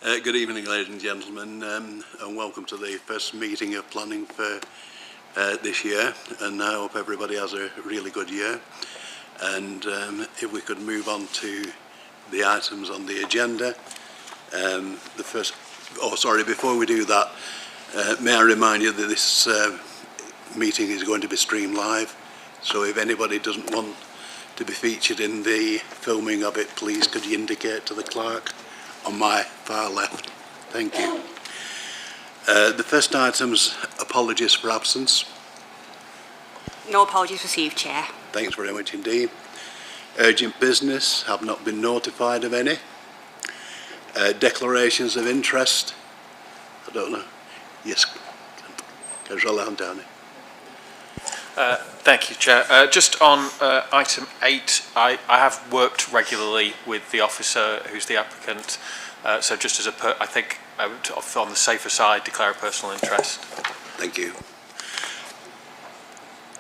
Good evening, ladies and gentlemen, and welcome to the first meeting of planning for this year. And I hope everybody has a really good year. And if we could move on to the items on the agenda. Before we do that, may I remind you that this meeting is going to be streamed live. So if anybody doesn't want to be featured in the filming of it, please could you indicate to the clerk on my far left. Thank you. The first item's apologies for absence. No apologies received, Chair. Thanks very much indeed. Urgent business, have not been notified of any. Declarations of interest, I don't know. Yes, Councillor Downey. Thank you, Chair. Just on item 8, I have worked regularly with the officer who's the applicant, so just as I think I would, on the safer side, declare a personal interest. Thank you.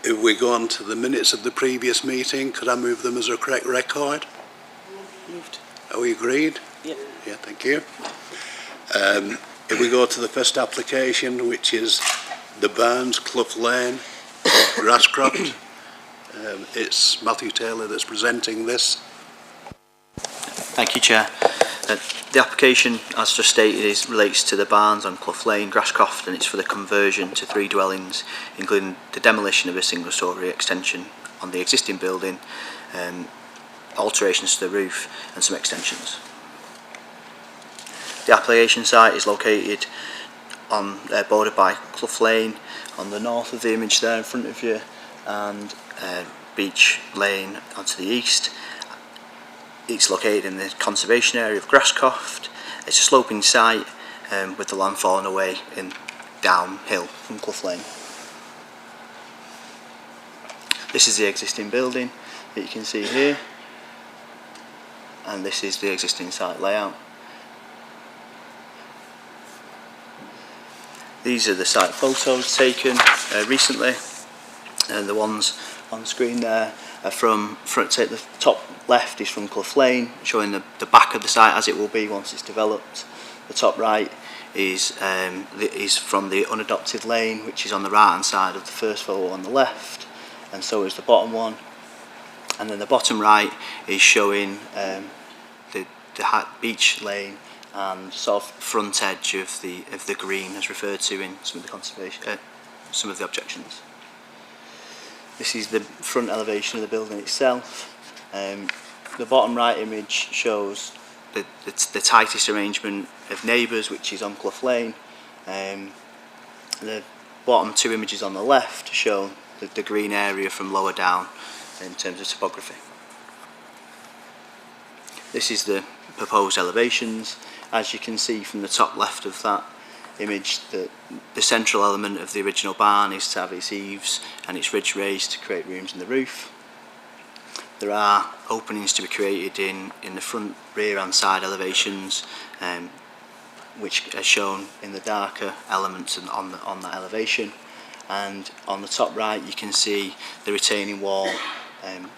If we go on to the minutes of the previous meeting, could I move them as a correct record? Moved. Are we agreed? Yep. Yeah, thank you. If we go to the first application, which is the Barnes, Clough Lane, Grasscroft, it's Matthew Taylor that's presenting this. Thank you, Chair. The application, as just stated, relates to the Barnes on Clough Lane, Grasscroft, and it's for the conversion to 3 dwellings, including the demolition of a single-storey extension on the existing building, alterations to the roof, and some extensions. The application site is located on bordered by Clough Lane on the north of the image there in front of you, and Beach Lane onto the east. It's located in the conservation area of Grasscroft. It's a sloping site with the land falling away in downhill from Clough Lane. This is the existing building that you can see here, and this is the existing site layout. These are the site photos taken recently, and the ones on the screen there are from the top left is from Clough Lane, showing the back of the site as it will be once it's developed. The top right is from the unadopted lane, which is on the right hand side of the first photo on the left, and so is the bottom one. And then the bottom right is showing the Beach Lane and sort of front edge of the green, as referred to in some of the conservation, some of the objections. This is the front elevation of the building itself. The bottom right image shows the tightest arrangement of neighbours, which is on Clough Lane. The bottom 2 images on the left show the green area from lower down in terms of topography. This is the proposed elevations. As you can see from the top left of that image, the central element of the original barn is to have its eaves and its ridge raised to create rooms in the roof. There are openings to be created in the front, rear and side elevations, which are shown in the darker elements on that elevation. And on the top right you can see the retaining wall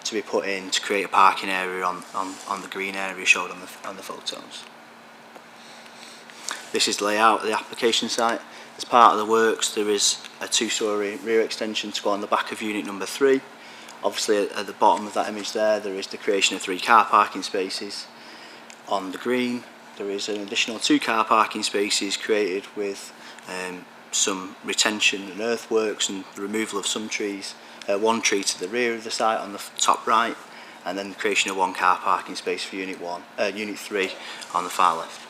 to be put in to create a parking area on the green area shown on the photos. This is the layout of the application site. As part of the works, there is a 2-storey rear extension to go on the back of unit number 3. Obviously at the bottom of that image there is the creation of 3 car parking spaces. On the green there is an additional 2 car parking spaces created with some retention and earthworks and the removal of some trees. 1 tree to the rear of the site on the top right, and then the creation of 1 car parking space for unit 3 on the far left.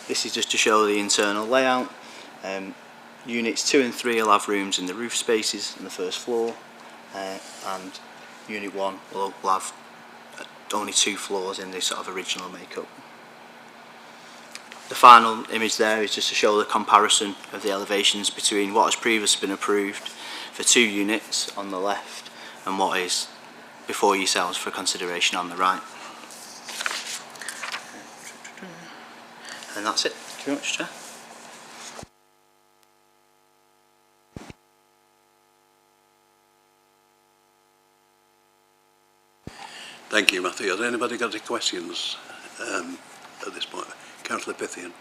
This is just to show the internal layout. Units 2 and 3 will have rooms in the roof spaces on the first floor, and Unit 1 will have only 2 floors in this sort of original makeup. The final image there is just to show the comparison of the elevations between what has previously been approved for 2 units on the left and what is before yourselves for consideration on the right. And that's it. Thank you very much, Chair. Thank you, Matthew. Has anybody got any questions? at this point. Councillor Pythian.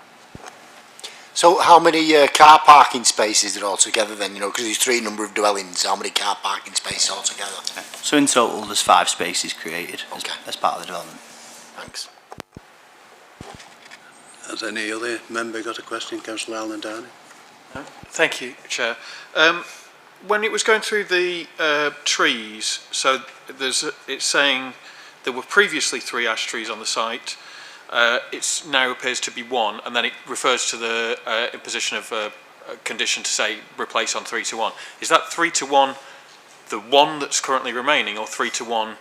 So how many car parking spaces are altogether then, you know, because there's 3 number of dwellings, how many car parking spaces altogether? So in total, there's 5 spaces created Okay. as part of the development. Thanks. Has any other member got a question? Councillor Allen Downey. Thank you, Chair. When it was going through the trees, so it's saying there were previously 3 ash trees on the site. It now appears to be 1, and then it refers to the imposition of a condition to say replace on 3 to 1. Is that 3 to 1 the 1 that's currently remaining, or 3 to 1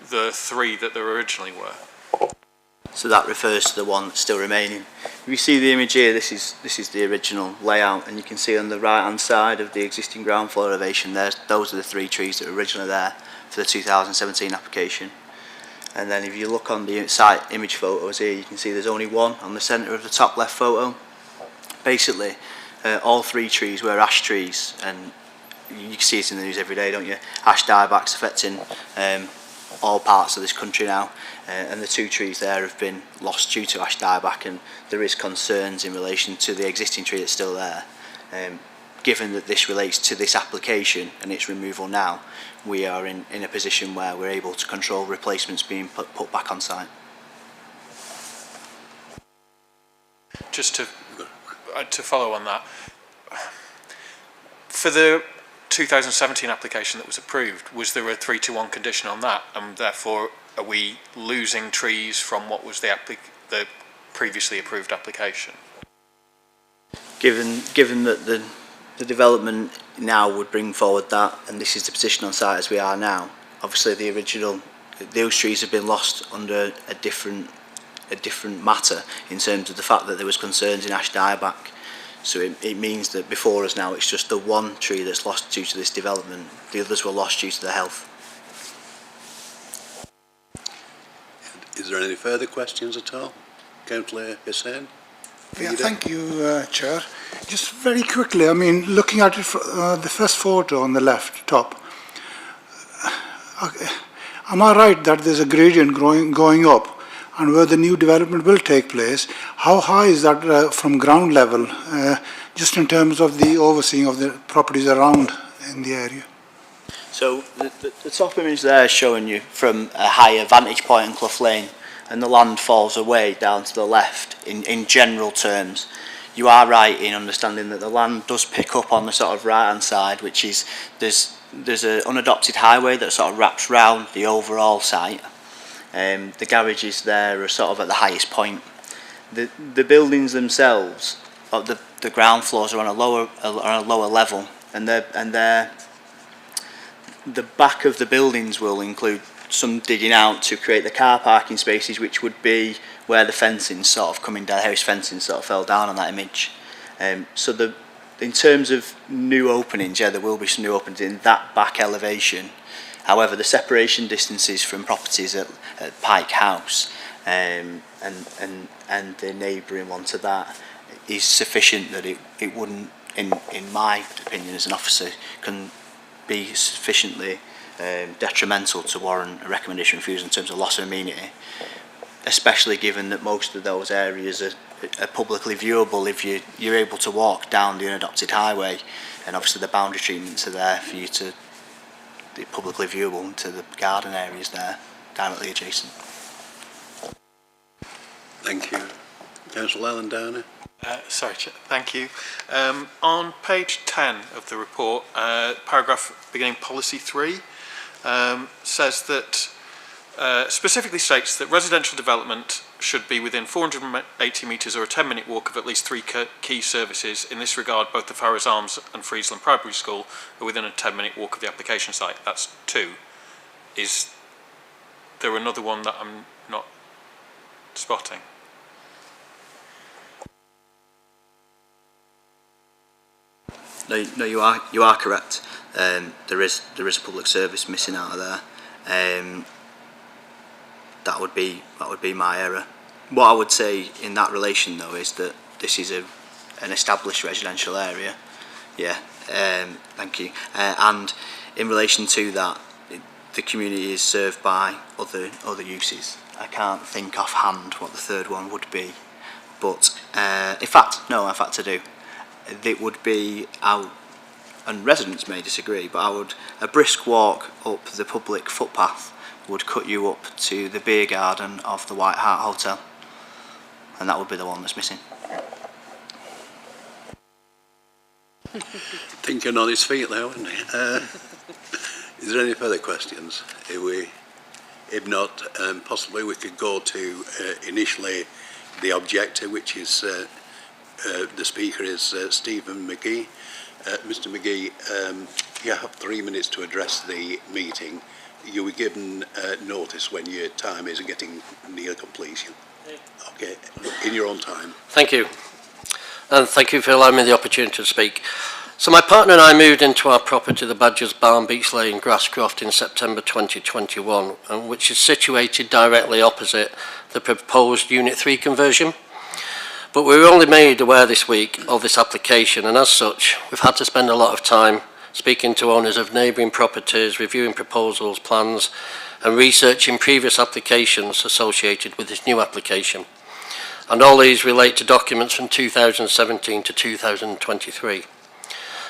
the 3 that there originally were? So that refers to the one that's still remaining. If you see the image here, this is the original layout, and you can see on the right hand side of the existing ground floor elevation, those are the 3 trees that were originally there for the 2017 application. And then if you look on the site image photos here, you can see there's only 1 on the centre of the top left photo. Basically, all 3 trees were ash trees, and you see it in the news every day, don't you? Ash diebacks affecting all parts of this country now, and the 2 trees there have been lost due to ash dieback, and there is concerns in relation to the existing tree that's still there. Given that this relates to this application and its removal now, we are in a position where we're able to control replacements being put back on site. Just to follow on that, for the 2017 application that was approved, was there a 3 to 1 condition on that, and therefore are we losing trees from what was the previously approved application? Given that the development now would bring forward that, and this is the position on site as we are now, obviously those trees have been lost under a different matter in terms of the fact that there was concerns in ash dieback. So it means that before us now it's just the 1 tree that's lost due to this development. The others were lost due to the health. Is there any further questions at all? Councillor Hussain? Yeah, thank you, Chair. Just very quickly, I mean, looking at it, the first photo on the left top, am I right that there's a gradient going up, and where the new development will take place? How high is that from ground level, just in terms of the overseeing of the properties around in the area? So the top image there is showing you from a higher vantage point in Thorpe Lane, and the land falls away down to the left in general terms. You are right in understanding that the land does pick up on the sort of right hand side, which is there's an unadopted highway that sort of wraps round the overall site. The garages there are sort of at the highest point. The buildings themselves, the ground floors are on a lower level, and the back of the buildings will include some digging out to create the car parking spaces, which would be where the fencing sort of coming down, house fencing sort of fell down on that image. So in terms of new openings, yeah, there will be some new openings in that back elevation. However, the separation distances from properties at Pike House and the neighbouring one to that is sufficient that it wouldn't, in my opinion as an officer, can be sufficiently detrimental to warrant a recommendation refusal in terms of loss of amenity, especially given that most of those areas are publicly viewable if you're able to walk down the unadopted highway, and obviously the boundary treatments are there for you to be publicly viewable to the garden areas there directly adjacent. Thank you. Councillor Allen Downey. Sorry, Chair. Thank you. On page 10 of the report, paragraph beginning policy 3 says that specifically states that residential development should be within 480 metres or a 10-minute walk of at least 3 key services. In this regard, both the Farrers Arms and Friesland Primary School are within a 10-minute walk of the application site. That's 2. Is there another one that I'm not spotting? No, you are correct. There is a public service missing out of there. That would be my error. What I would say in that relation, though, is that this is an established residential area. Yeah, thank you. And in relation to that, the community is served by other uses. I can't think offhand what the third one would be, but in fact I do. It would be out, and residents may disagree, but a brisk walk up the public footpath would cut you up to the beer garden of the White Hart Hotel, and that would be the one that's missing. Thinking on his feet now, isn't he? Is there any further questions? If not, possibly we could go to initially the objector, which is the speaker is Stephen McGee. Mr. McGee, you have 3 minutes to address the meeting. You were given notice when your time is getting near completion. Okay, in your own time. Thank you. And thank you for allowing me the opportunity to speak. So my partner and I moved into our property, the Badgers Barn, Beach Lane, Grasscroft, in September 2021, which is situated directly opposite the proposed Unit 3 conversion. But we were only made aware this week of this application, and as such, we've had to spend a lot of time speaking to owners of neighbouring properties, reviewing proposals, plans, and researching previous applications associated with this new application. And all these relate to documents from 2017 to 2023.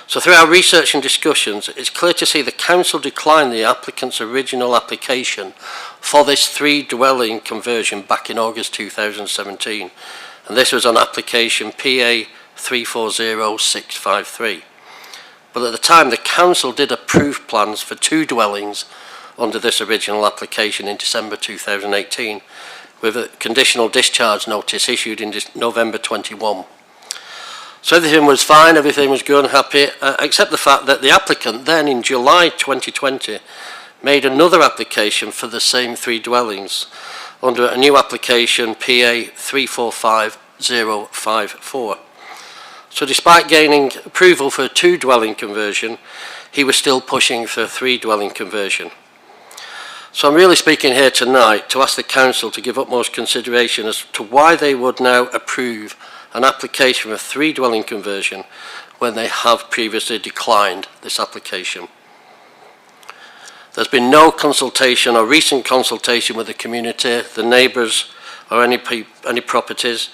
So through our research and discussions, it's clear to see the council declined the applicant's original application for this 3-dwelling conversion back in August 2017. And this was on application PA 340653. But at the time, the council did approve plans for 2 dwellings under this original application in December 2018, with a conditional discharge notice issued in November 21. So everything was fine, everything was good and happy, except the fact that the applicant then in July 2020 made another application for the same 3 dwellings under a new application PA 345054. So despite gaining approval for a 2-dwelling conversion, he was still pushing for a 3-dwelling conversion. So I'm really speaking here tonight to ask the council to give utmost consideration as to why they would now approve an application for a 3-dwelling conversion when they have previously declined this application. There's been no consultation or recent consultation with the community, the neighbours or any properties,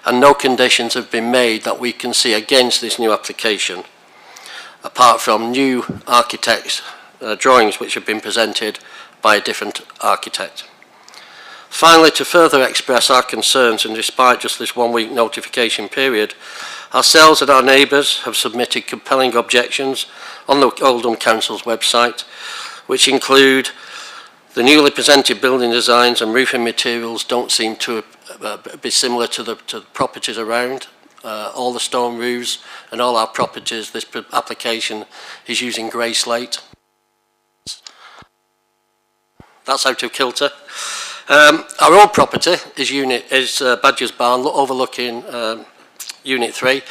and no conditions have been made that we can see against this new application, apart from new architects' drawings which have been presented by a different architect. Finally, to further express our concerns, and despite just this 1-week notification period, ourselves and our neighbours have submitted compelling objections on the Oldham Council's website, which include the newly presented building designs and roofing materials don't seem to be similar to the properties around. All the stone roofs and all our properties, this application is using grey slate. That's out of kilter. Our old property is Badgers Barn, overlooking Unit 3.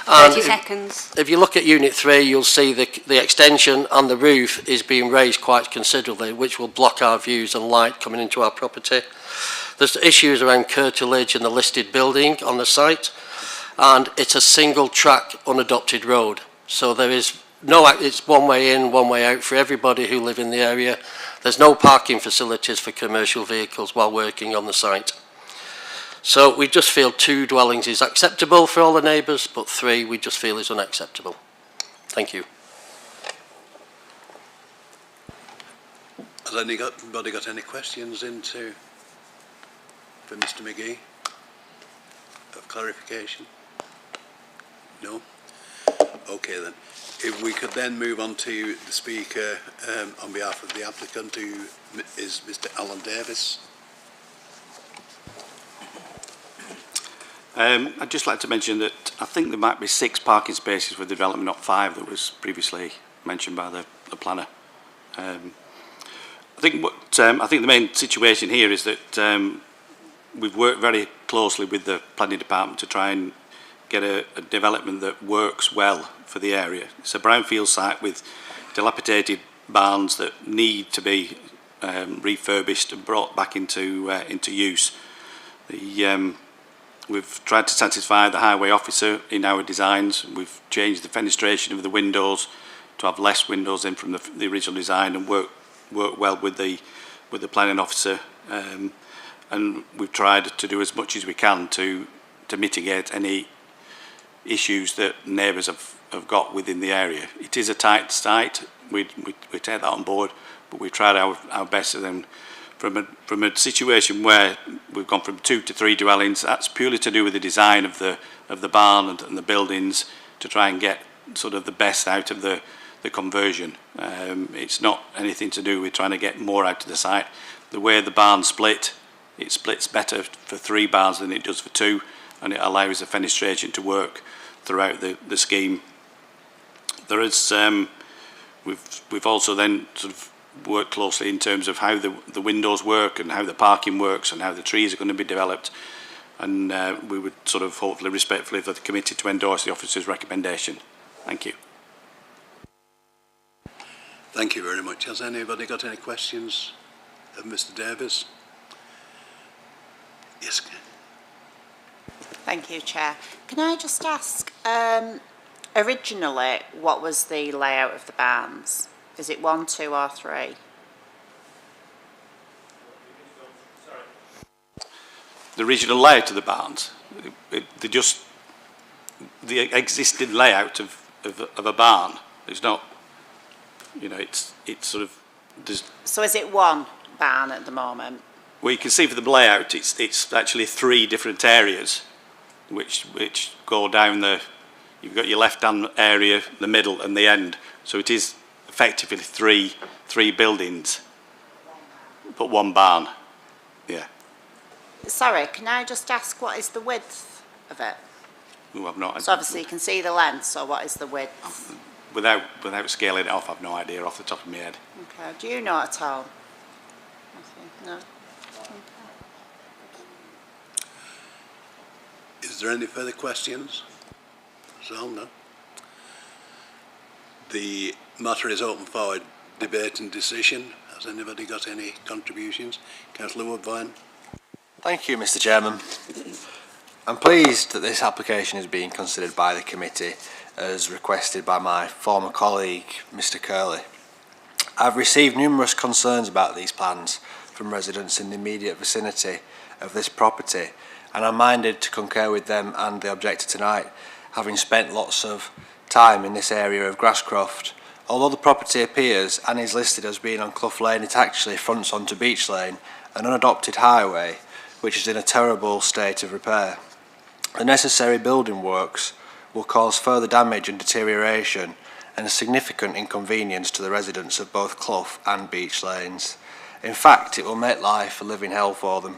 30 seconds. If you look at Unit 3, you'll see the extension on the roof is being raised quite considerably, which will block our views and light coming into our property. There's issues around curtilage and the listed building on the site, and it's a single track unadopted road. So there is it's one way in, one way out for everybody who live in the area. There's no parking facilities for commercial vehicles while working on the site. So we just feel 2 dwellings is acceptable for all the neighbours, but 3 we just feel is unacceptable. Thank you. Has anybody got any questions for Mr. McGee of clarification? No? Okay then. If we could then move on to the speaker on behalf of the applicant, who is Mr. Alan Davis. I'd just like to mention that I think there might be 6 parking spaces for the development, not 5 that was previously mentioned by the planner. I think the main situation here is that we've worked very closely with the planning department to try and get a development that works well for the area. It's a brownfield site with dilapidated barns that need to be refurbished and brought back into use. We've tried to satisfy the highway officer in our designs. We've changed the fenestration of the windows to have less windows in from the original design and work well with the planning officer. and we've tried to do as much as we can to mitigate any issues that neighbours have got within the area. It is a tight site, we take that on board, but we've tried our best. And then from a situation where we've gone from 2 to 3 dwellings, that's purely to do with the design of the barn and the buildings, to try and get sort of the best out of the conversion. It's not anything to do with trying to get more out of the site. The way the barn split, it splits better for 3 barns than it does for 2, and it allows the fenestration to work throughout the scheme. There is we've also then sort of worked closely in terms of how the windows work and how the parking works and how the trees are going to be developed, and we would sort of hopefully respectfully for the committee to endorse the officer's recommendation. Thank you. Thank you very much. Has anybody got any questions of Mr. Davis? Yes. Thank you, Chair. Can I just ask, originally, what was the layout of the barns? Is it 1, 2 or 3? The original layout of the barns, the existing layout of a barn. It's not, you know, it's sort of. So is it 1 barn at the moment? Well, you can see for the layout, it's actually 3 different areas, which go down the. You've got your left-hand area, the middle, and the end. So it is effectively three buildings, but 1 barn. Yeah. Sorry, can I just ask what is the width of it? Ooh, I've not. So obviously you can see the length, so what is the width? Without scaling it off, I've no idea off the top of my head. Okay, do you know at all? No? Is there any further questions? So, no. The matter is open for debate and decision. Has anybody got any contributions? Councillor Woodvine. Thank you, Mr. Chairman. I'm pleased that this application is being considered by the committee as requested by my former colleague, Mr. Curley. I've received numerous concerns about these plans from residents in the immediate vicinity of this property, and I'm minded to concur with them and the objector tonight, having spent lots of time in this area of Grasscroft. Although the property appears and is listed as being on Clough Lane, it actually fronts onto Beach Lane, an unadopted highway which is in a terrible state of repair. The necessary building works will cause further damage and deterioration and a significant inconvenience to the residents of both Clough and Beach Lanes. In fact, it will make life a living hell for them.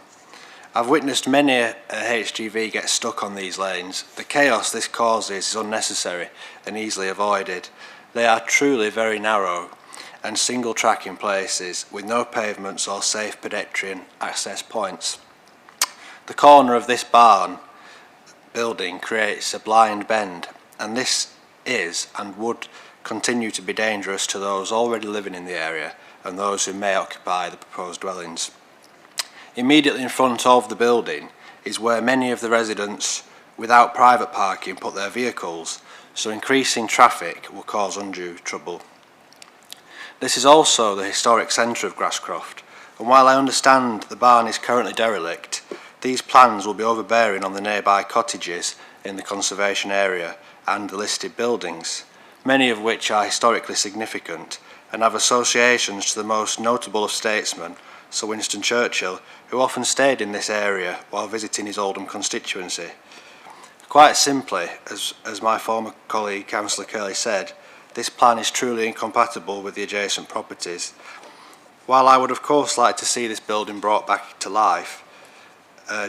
I've witnessed many a HGV get stuck on these lanes. The chaos this causes is unnecessary and easily avoided. They are truly very narrow and single track in places with no pavements or safe pedestrian access points. The corner of this barn building creates a blind bend, and this is and would continue to be dangerous to those already living in the area and those who may occupy the proposed dwellings. Immediately in front of the building is where many of the residents without private parking put their vehicles, so increasing traffic will cause undue trouble. This is also the historic centre of Grasscroft, and while I understand the barn is currently derelict, these plans will be overbearing on the nearby cottages in the conservation area and the listed buildings, many of which are historically significant and have associations to the most notable of statesmen, Sir Winston Churchill, who often stayed in this area while visiting his Oldham constituency. Quite simply, as my former colleague Councillor Curley said, this plan is truly incompatible with the adjacent properties. While I would of course like to see this building brought back to life,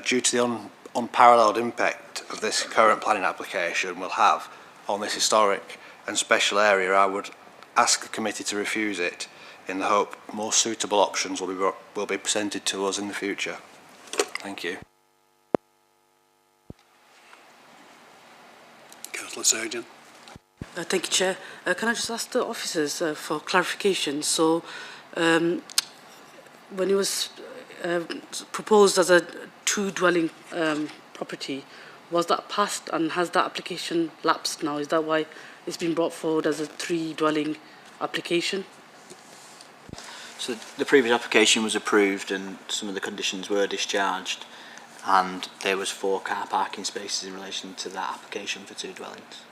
due to the unparalleled impact of this current planning application will have on this historic and special area, I would ask the committee to refuse it in the hope more suitable options will be presented to us in the future. Thank you. Councillor Surgeon. Thank you, Chair. Can I just ask the officers for clarification? So, when it was proposed as a 2-dwelling property, was that passed and has that application lapsed now? Is that why it's been brought forward as a 3-dwelling application? So the previous application was approved and some of the conditions were discharged, and there was 4 car parking spaces in relation to that application for 2 dwellings.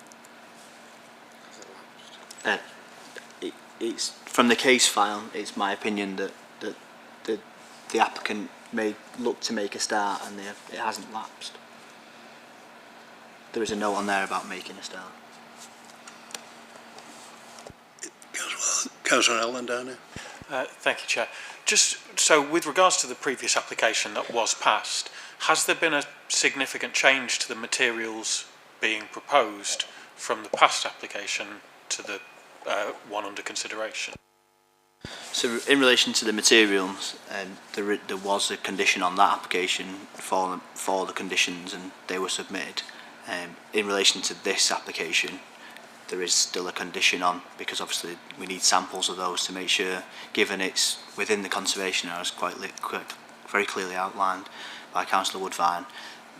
It's from the case file. It's my opinion that the applicant may look to make a start, and it hasn't lapsed. There is a note on there about making a start. Councillor Allen down here. Thank you, Chair. Just so, with regards to the previous application that was passed, has there been a significant change to the materials being proposed from the past application to the one under consideration? So in relation to the materials, there was a condition on that application for the conditions, and they were submitted. In relation to this application, there is still a condition on, because obviously we need samples of those to make sure, given it's within the conservation area, very clearly outlined by Councillor Woodvine,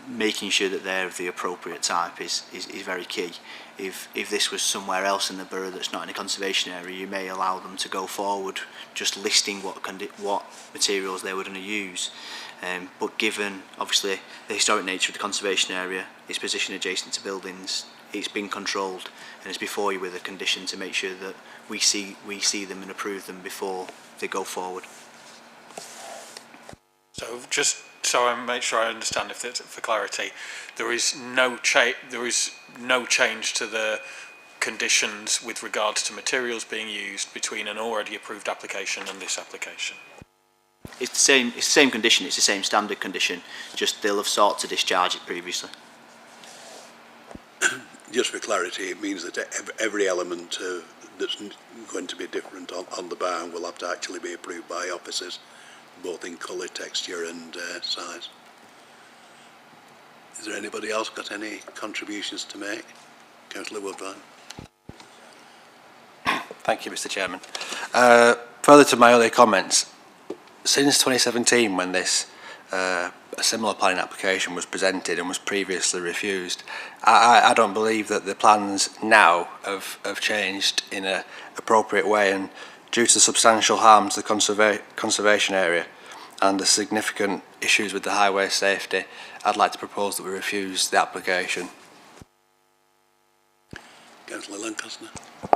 making sure that they're of the appropriate type is very key. If this was somewhere else in the borough that's not in a conservation area, you may allow them to go forward just listing what materials they were going to use. But given obviously the historic nature of the conservation area, its position adjacent to buildings, it's been controlled, and it's before you with a condition to make sure that we see them and approve them before they go forward. So just so I make sure I understand, if it's for clarity, there is no change to the conditions with regards to materials being used between an already approved application and this application. It's the same condition. It's the same standard condition. Just they'll have sought to discharge it previously. Just for clarity, it means that every element that's going to be different on the barn will have to actually be approved by officers, both in colour, texture and size. Is there anybody else got any contributions to make? Councillor Woodvine. Thank you, Mr. Chairman. Further to my earlier comments, since 2017, when this a similar planning application was presented and was previously refused, I don't believe that the plans now have changed in an appropriate way, and due to substantial harm to the conservation area and the significant issues with the highway safety, I'd like to propose that we refuse the application. Councillor Lancaster.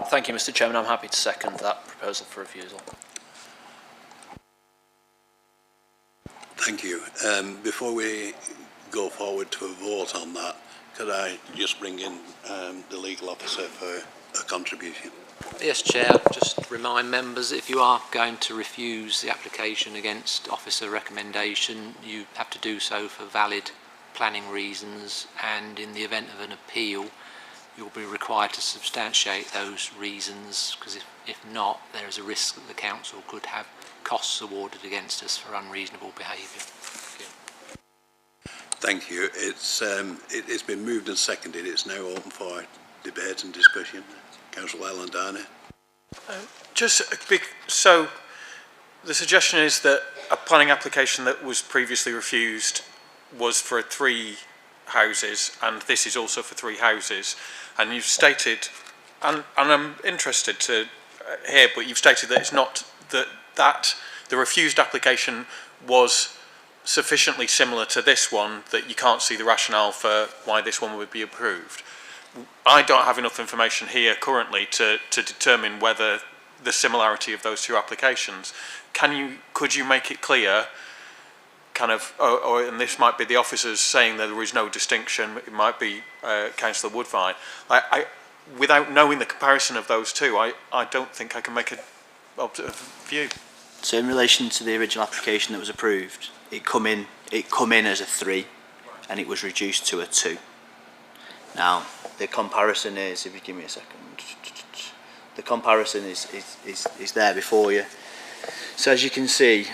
Thank you, Mr. Chairman. I'm happy to second that proposal for refusal. Thank you. Before we go forward to a vote on that, could I just bring in the legal officer for a contribution? Yes, Chair. Just remind members, if you are going to refuse the application against officer recommendation, you have to do so for valid planning reasons, and in the event of an appeal, you'll be required to substantiate those reasons, because if not, there is a risk that the council could have costs awarded against us for unreasonable behaviour. Thank you. It's been moved and seconded. It's now open for debate and discussion. Councillor Allen Darnay. So the suggestion is that a planning application that was previously refused was for 3 houses, and this is also for 3 houses, and you've stated, and I'm interested to hear, but you've stated that it's not that the refused application was sufficiently similar to this one that you can't see the rationale for why this one would be approved. I don't have enough information here currently to determine whether the similarity of those 2 applications. Could you make it clear, kind of, and this might be the officers saying that there is no distinction, it might be Councillor Woodvine. Without knowing the comparison of those 2, I don't think I can make a view. So in relation to the original application that was approved, it come in as a 3, and it was reduced to a 2. Now the comparison is, if you give me a second, the comparison is there before you. So as you can see,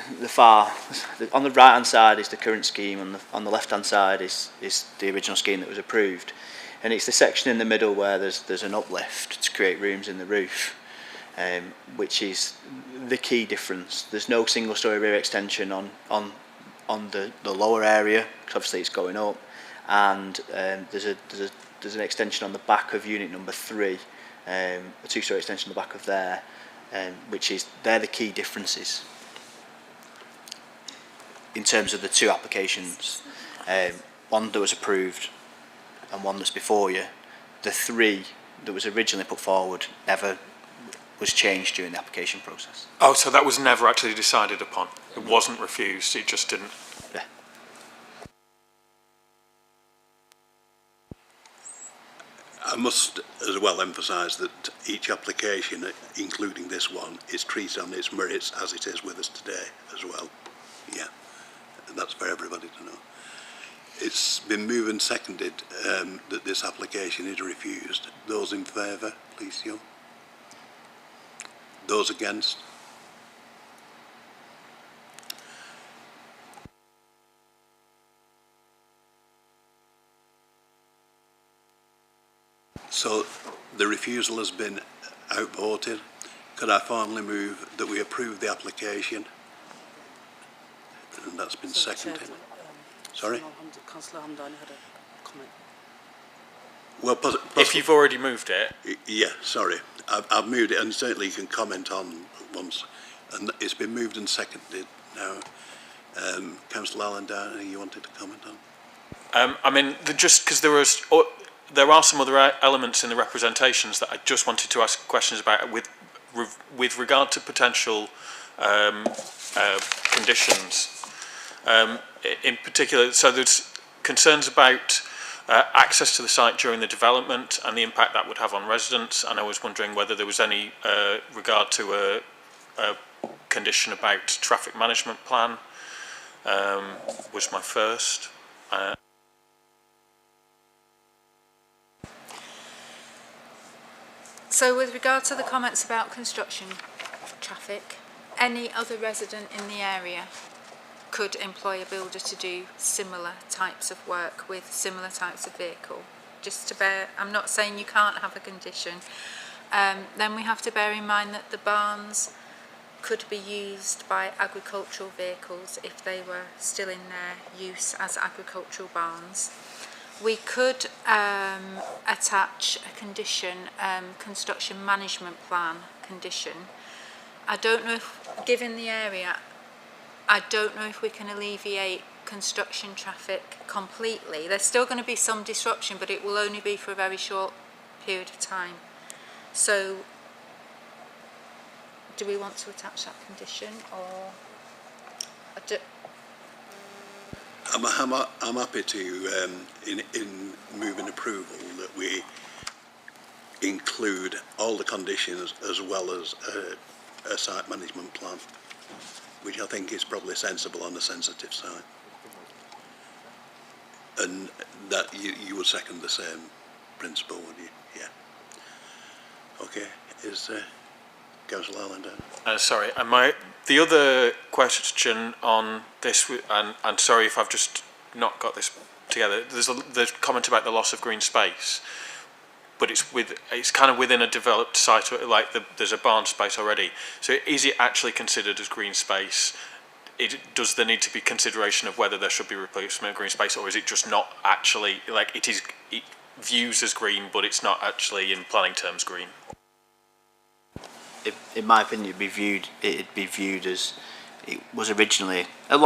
on the right hand side is the current scheme, on the left hand side is the original scheme that was approved, and it's the section in the middle where there's an uplift to create rooms in the roof, which is the key difference. There's no single story rear extension on the lower area, because obviously it's going up, and there's an extension on the back of unit number 3, a 2-story extension on the back of there, they're the key differences in terms of the two applications, one that was approved and one that's before you. The three that was originally put forward never was changed during the application process. Oh, so that was never actually decided upon? It wasn't refused, it just didn't... Yeah. I must as well emphasise that each application, including this one, is treated on its merits as it is with us today as well. Yeah, and that's for everybody to know. It's been moved and seconded that this application is refused. Those in favour, please show. Those against? So the refusal has been outvoted. Could I formally move that we approve the application? And that's been seconded. Sorry? Councillor Hamdani had a comment. Well, if you've already moved it. Yeah, sorry. I've moved it, and certainly you can comment on once. And it's been moved and seconded now. Councillor Allen-Downey, you wanted to comment on? I mean, just because there are some other elements in the representations that I just wanted to ask questions about with regard to potential conditions. In particular, so there's concerns about access to the site during the development and the impact that would have on residents, and I was wondering whether there was any regard to a condition about traffic management plan. Was my first. So with regard to the comments about construction traffic, any other resident in the area could employ a builder to do similar types of work with similar types of vehicle. Just to bear, I'm not saying you can't have a condition. Then we have to bear in mind that the barns could be used by agricultural vehicles if they were still in their use as agricultural barns. We could attach a condition, construction management plan condition. I don't know if, given the area, I don't know if we can alleviate construction traffic completely. There's still going to be some disruption, but it will only be for a very short period of time. So, do we want to attach that condition, or? I'm happy to, in moving approval, that we include all the conditions as well as a site management plan, which I think is probably sensible on the sensitive side. And that you would second the same principle, would you? Yeah. Okay. Is Councillor Allen-Downey? Sorry, the other question on this, and sorry if I've just not got this together. There's the comment about the loss of green space, but it's kind of within a developed site, like there's a barn space already. So is it actually considered as green space? Does there need to be consideration of whether there should be replacement of green space, or is it just not actually, like it views as green, but it's not actually in planning terms green? In my opinion, it'd be viewed as it was originally a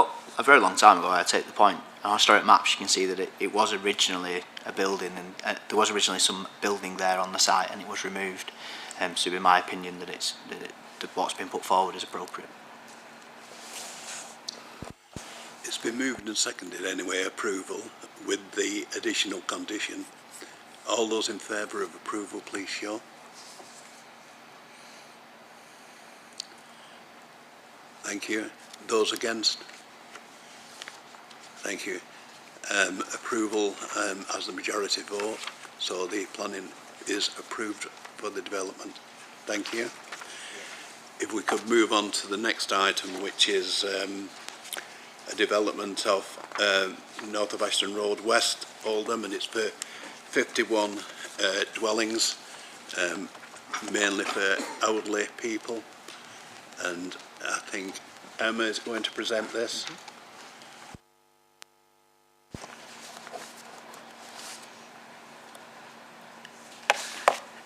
very long time ago. I take the point. On historic maps, you can see that it was originally a building, and there was originally some building there on the site, and it was removed. So, in my opinion, that what's been put forward is appropriate. It's been moved and seconded anyway, approval with the additional condition. All those in favour of approval, please show. Thank you. Those against? Thank you. Approval as the majority vote, so the planning is approved for the development. Thank you. If we could move on to the next item, which is a development of north of Ashton Road West, Oldham, and it's for 51 dwellings, mainly for elderly people. And I think Emma is going to present this.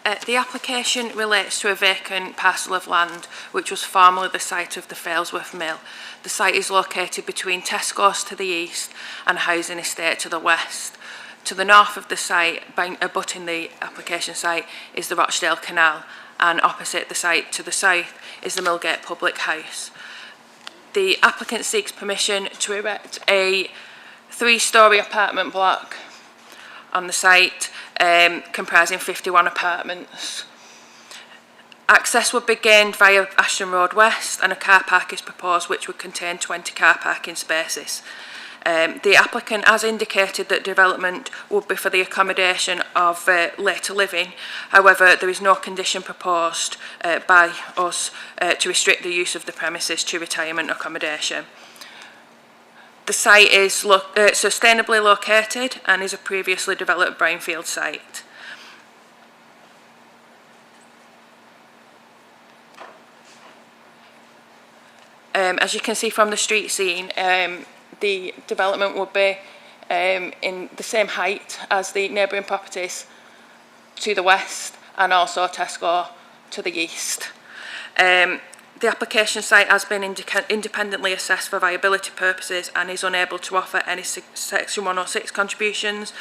The application relates to a vacant parcel of land which was formerly the site of the Failsworth Mill. The site is located between Tesco's to the east and a housing estate to the west. To the north of the site, abutting the application site, is the Rochdale Canal, and opposite the site to the south is the Millgate Public House. The applicant seeks permission to erect a 3-storey apartment block on the site, comprising 51 apartments. Access would be gained via Ashton Road West, and a car park is proposed which would contain 20 car parking spaces. The applicant has indicated that development would be for the accommodation of later living. However, there is no condition proposed by us to restrict the use of the premises to retirement accommodation. The site is sustainably located and is a previously developed brownfield site. As you can see from the street scene, the development would be in the same height as the neighbouring properties to the west, and also Tesco to the east. The application site has been independently assessed for viability purposes and is unable to offer any Section 106 contributions.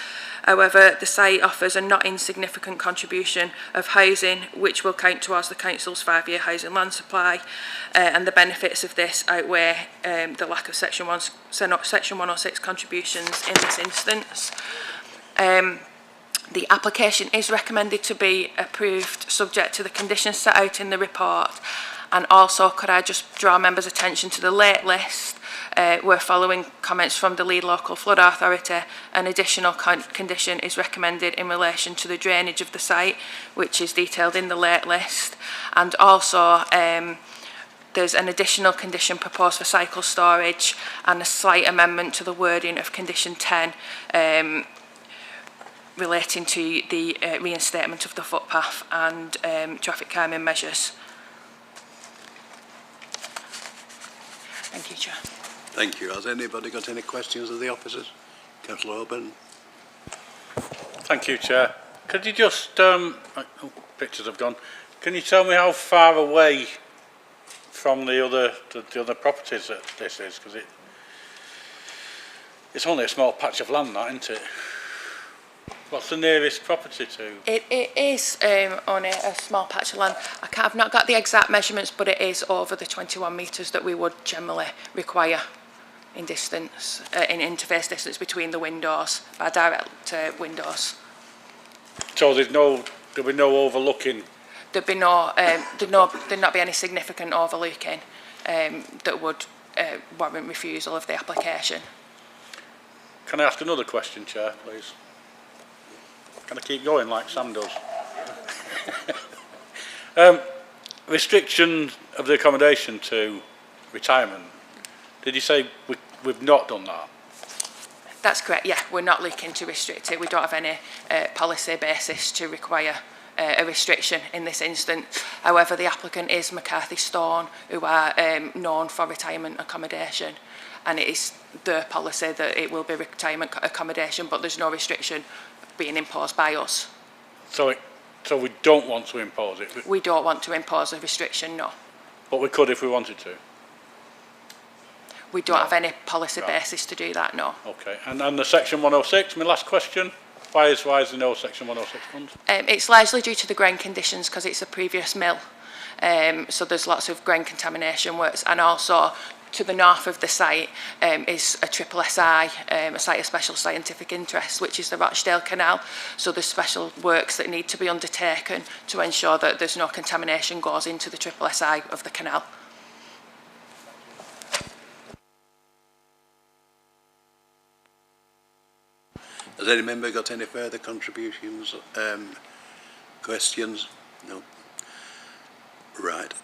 However, the site offers a not insignificant contribution of housing, which will count towards the Council's 5-year housing land supply, and the benefits of this outweigh the lack of Section 106 contributions in this instance. The application is recommended to be approved subject to the conditions set out in the report. And also, could I just draw members' attention to the late list, where following comments from the lead local flood authority, an additional condition is recommended in relation to the drainage of the site, which is detailed in the late list. And also, there's an additional condition proposed for cycle storage and a slight amendment to the wording of condition 10 relating to the reinstatement of the footpath and traffic calming measures. Thank you, Chair. Thank you. Has anybody got any questions of the officers? Councillor Oban. Thank you, Chair. Could you just, pictures have gone, can you tell me how far away from the other properties that this is? Because it's only a small patch of land, that, isn't it? What's the nearest property to? It is only a small patch of land. I've not got the exact measurements, but it is over the 21 metres that we would generally require in distance, in interface distance between the windows, by direct windows. So there'll be no overlooking? There'd not be any significant overlooking that would warrant refusal of the application. Can I ask another question, Chair, please? Can I keep going like Sam does? Restriction of the accommodation to retirement. Did you say we've not done that? That's correct, yeah. We're not looking to restrict it. We don't have any policy basis to require a restriction in this instance. However, the applicant is McCarthy Stone, who are known for retirement accommodation, and it is their policy that it will be retirement accommodation, but there's no restriction being imposed by us. So we don't want to impose it? We don't want to impose a restriction, no. But we could if we wanted to? We don't have any policy basis to do that, no. Okay, and the Section 106, my last question, why is there no Section 106 funds? It's largely due to the ground conditions, because it's a previous mill. So there's lots of ground contamination works, and also to the north of the site is a SSSI, a site of special scientific interest, which is the Rochdale Canal. So there's special works that need to be undertaken to ensure that there's no contamination goes into the SSSI of the canal. Has any member got any further contributions, questions? No. Right.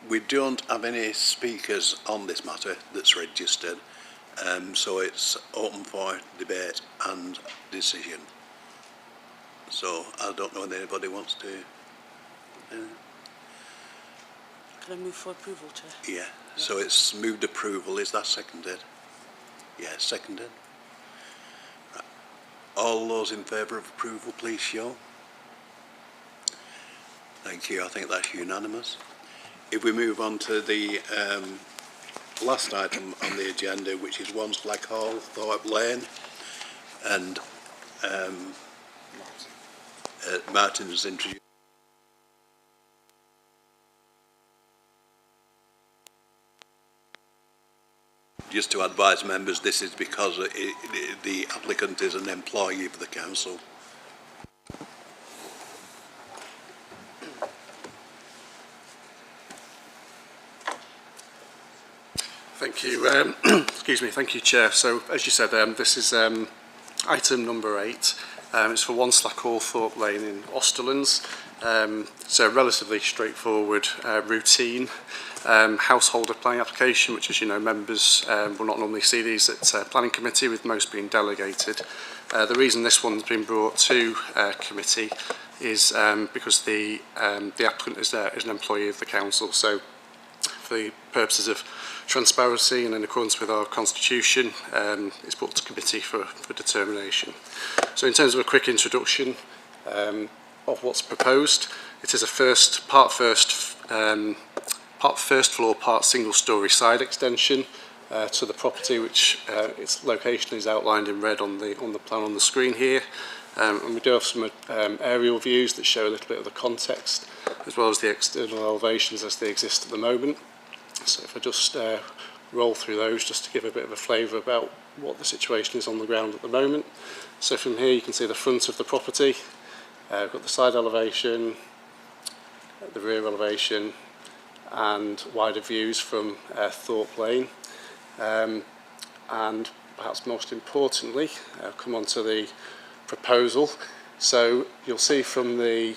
We don't have any speakers on this matter that's registered, so it's open for debate and decision. So I don't know if anybody wants to. Can I move for approval, Chair? Yeah. So it's moved approval. Is that seconded? Yeah, seconded. Right. All those in favour of approval, please show. Thank you. I think that's unanimous. If we move on to the last item on the agenda, which is 1 Slag Hall, Thorpe Lane, and Martin has introduced. Just to advise members, this is because the applicant is an employee of the council. Thank you. Excuse me. Thank you, Chair. So, as you said, this is item number 8. It's for 1 Slag Hall, Thorpe Lane in Osterlands. So, a relatively straightforward, routine householder planning application, which, as you know, members will not normally see these at planning committee, with most being delegated. The reason this one's been brought to committee is because the applicant is an employee of the council. So, for the purposes of transparency and in accordance with our constitution, it's brought to committee for determination. So in terms of a quick introduction of what's proposed, it is a first floor, part single story side extension to the property, which its location is outlined in red on the plan on the screen here. And we do have some aerial views that show a little bit of the context, as well as the external elevations as they exist at the moment. So if I just roll through those just to give a bit of a flavour about what the situation is on the ground at the moment. So from here you can see the front of the property. We've got the side elevation, the rear elevation, and wider views from Thorpe Lane. And perhaps most importantly, I'll come on to the proposal. So you'll see from the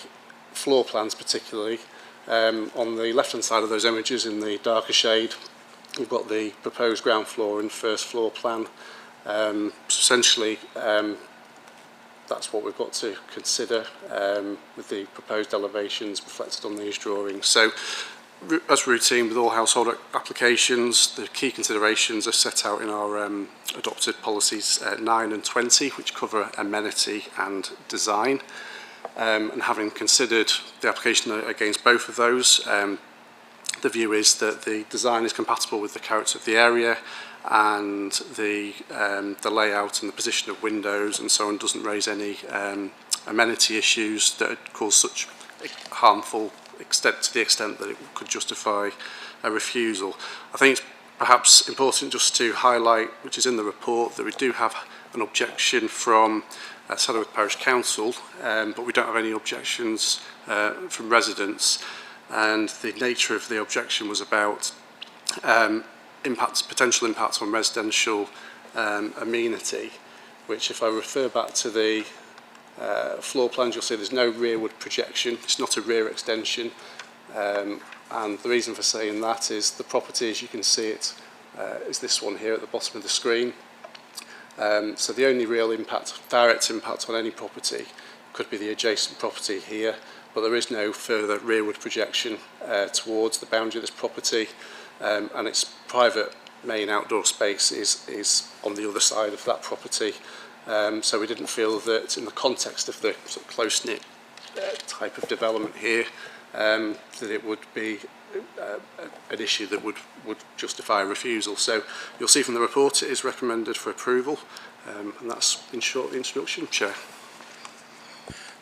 floor plans particularly, on the left hand side of those images in the darker shade, we've got the proposed ground floor and first floor plan. Essentially, that's what we've got to consider with the proposed elevations reflected on these drawings. So, as routine with all household applications, the key considerations are set out in our adopted policies 9 and 20, which cover amenity and design. And having considered the application against both of those, the view is that the design is compatible with the character of the area, and the layout and the position of windows and so on doesn't raise any amenity issues that cause such harmful extent to the extent that it could justify a refusal. I think it's perhaps important just to highlight, which is in the report, that we do have an objection from Saddleworth Parish Council, but we don't have any objections from residents, and the nature of the objection was about potential impacts on residential amenity, which, if I refer back to the floor plans, you'll see there's no rearward projection. It's not a rear extension, and the reason for saying that is the property, as you can see it, is this one here at the bottom of the screen. So the only real impact, direct impact on any property could be the adjacent property here, but there is no further rearward projection towards the boundary of this property, and its private main outdoor space is on the other side of that property. So we didn't feel that in the context of the sort of close-knit type of development here, that it would be an issue that would justify a refusal. So you'll see from the report it is recommended for approval, and that's in short the introduction, Chair.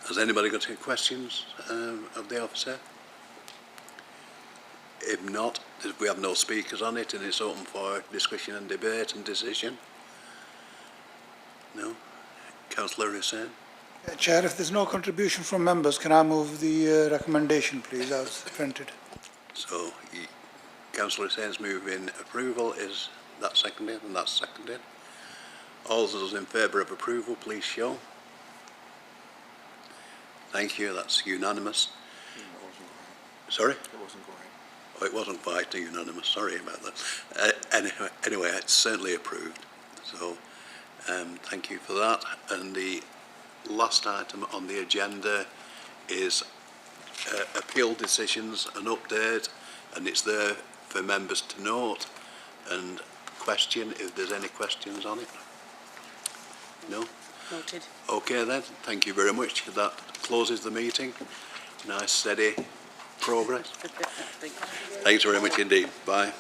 Has anybody got any questions of the officer? If not, we have no speakers on it and it's open for discussion and debate and decision. No? Councillor Hussain? Chair, if there's no contribution from members, can I move the recommendation, please, as printed? So, Councillor Hussain's moving approval. Is that seconded? And that's seconded. All those in favour of approval, please show. Thank you, that's unanimous. Sorry? It wasn't quite. Oh, it wasn't quite unanimous, sorry about that. Anyway, it's certainly approved. So, thank you for that. And the last item on the agenda is appeal decisions, an update, and it's there for members to note and question if there's any questions on it. No? Noted. Okay then, thank you very much. That closes the meeting. Nice steady progress. Thanks very much indeed. Bye.